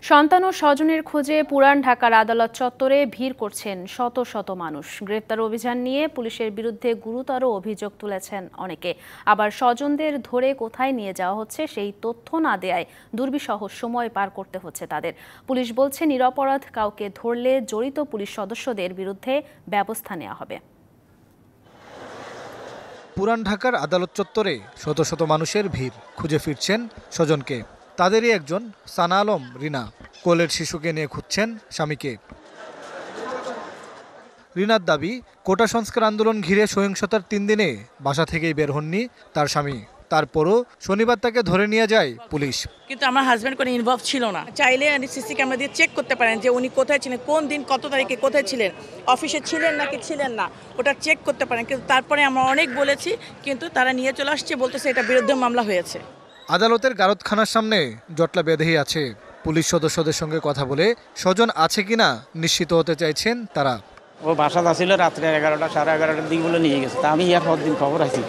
সন্তান ও স্বজনের খোঁজে পুরান ঢাকার আদালত চত্বরে ভিড় করছেন শত শত মানুষ। গ্রেফতার অভিযান নিয়ে পুলিশের বিরুদ্ধে গুরুতর অভিযোগ তুলেছেন অনেকে। আবার স্বজনদের ধরে কোথায় নিয়ে যাওয়া হচ্ছে সেই তথ্য না দেয়ায় দুর্বিষহ সময় পার করতে হচ্ছে তাদের। পুলিশ বলছে, নিরপরাধ কাউকে ধরলে জড়িত পুলিশ সদস্যদের বিরুদ্ধে ব্যবস্থা নেওয়া হবে। পুরান ঢাকার আদালত চত্বরে শত শত মানুষের ভিড়, খুঁজে ফিরছেন স্বজনকে। তাদেরই একজন সানা আলম রিনা। কোলের শিশুকে নিয়ে খুঁজছেন স্বামীকে। রিনার দাবি, কোটা সংস্কার আন্দোলন ঘিরে সহিংসতার 3 দিনে বাসা থেকেই বের হননি তার স্বামী। তারপরও শনিবার তাকে ধরে নিয়ে যায় পুলিশ। কিন্তু আমার হাজব্যান্ড কোনো ইনভলভ ছিল না। চাইলে সিসি ক্যামেরা দিয়ে চেক করতে পারেন যে উনি কোথায় ছিলেন, কোন দিন কত তারিখে কোথায় ছিলেন, অফিসে ছিলেন নাকি ছিলেন না, ওটা চেক করতে পারেন। কিন্তু তারপরে আমরা অনেক বলেছি, কিন্তু তারা নিয়ে চলে আসছে, বলতেছে এটা বিরুদ্ধে মামলা হয়েছে। আদালতের গারদখানার সামনে জটলা বেঁধেই আছে। পুলিশ সদস্যদের সঙ্গে কথা বলে স্বজন আছে কিনা নিশ্চিত হতে চাইছেন তারা। ও বাসা ছিল রাত্রে 11টা সাড়ে 11টার দিকে বলে নিয়ে গেছে। তা আমি ইয়ার পর দিন খবর আছি।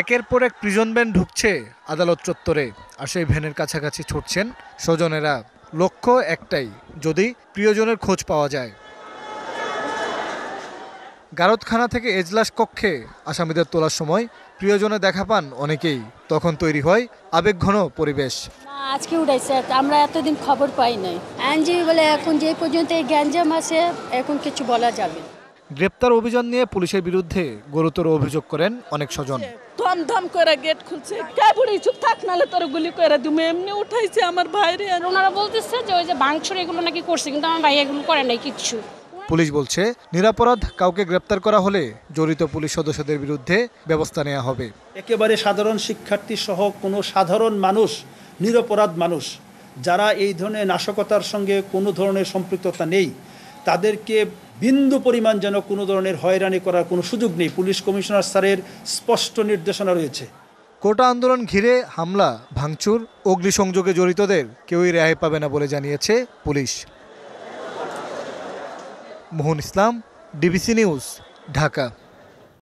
একের পর এক প্রিজন ভ্যান ঢুকছে আদালত চত্বরে, আর সেই ভ্যানের কাছাকাছি ছুটছেন স্বজনেরা। লক্ষ্য একটাই, যদি প্রিয়জনের খোঁজ পাওয়া যায়। গারদখানা থেকে এজলাস কক্ষে আসামিদের তোলার সময় প্রিয়জনে দেখা পান অনেকেই। তখন তৈরি হয় আবেগঘন পরিবেশ। আজকে উঠাইছে, আমরা এতদিন খবর পাই নাই। আইনজীবী বলে এখন যে পর্যন্ত এই গ্যাঞ্জাম আছে, এখন কিছু বলা যাবে। গ্রেপ্তার অভিযান নিয়ে পুলিশের বিরুদ্ধে গুরুতর অভিযোগ করেন অনেক স্বজন। ধম ধম করে গেট খুলছে, কাবুড়ি চুপ থাক নালে তোর গুলি করে দিমু, এমনি উঠাইছে আমার ভাইরে। আর ওনারা বলতেছে যে ওই যে ভাঙচুর এগুলো নাকি করছে, কিন্তু আমার ভাই এগুলো করে নাই কিচ্ছু। পুলিশ বলছে, নিরপরাধ কাউকে গ্রেপ্তার করা হলে জড়িত পুলিশ সদস্যদের বিরুদ্ধে ব্যবস্থা নেওয়া হবে। একেবারে সাধারণ শিক্ষার্থী সহ কোনো সাধারণ মানুষ, নিরপরাধ মানুষ যারা এই ধরনের নাশকতার সঙ্গে কোনো ধরনের সম্পৃক্ততা নেই, তাদেরকে বিন্দু পরিমাণ যেন কোনো ধরনের হয়রানি করার কোনো সুযোগ নেই। পুলিশ কমিশনার স্যারের স্পষ্ট নির্দেশনা রয়েছে। কোটা আন্দোলন ঘিরে হামলা, ভাঙচুর, অগ্নিসংযোগে জড়িতদের কেউই রেহাই পাবে না বলে জানিয়েছে পুলিশ। মোহন ইসলাম, ডিবিসি নিউজ, ঢাকা।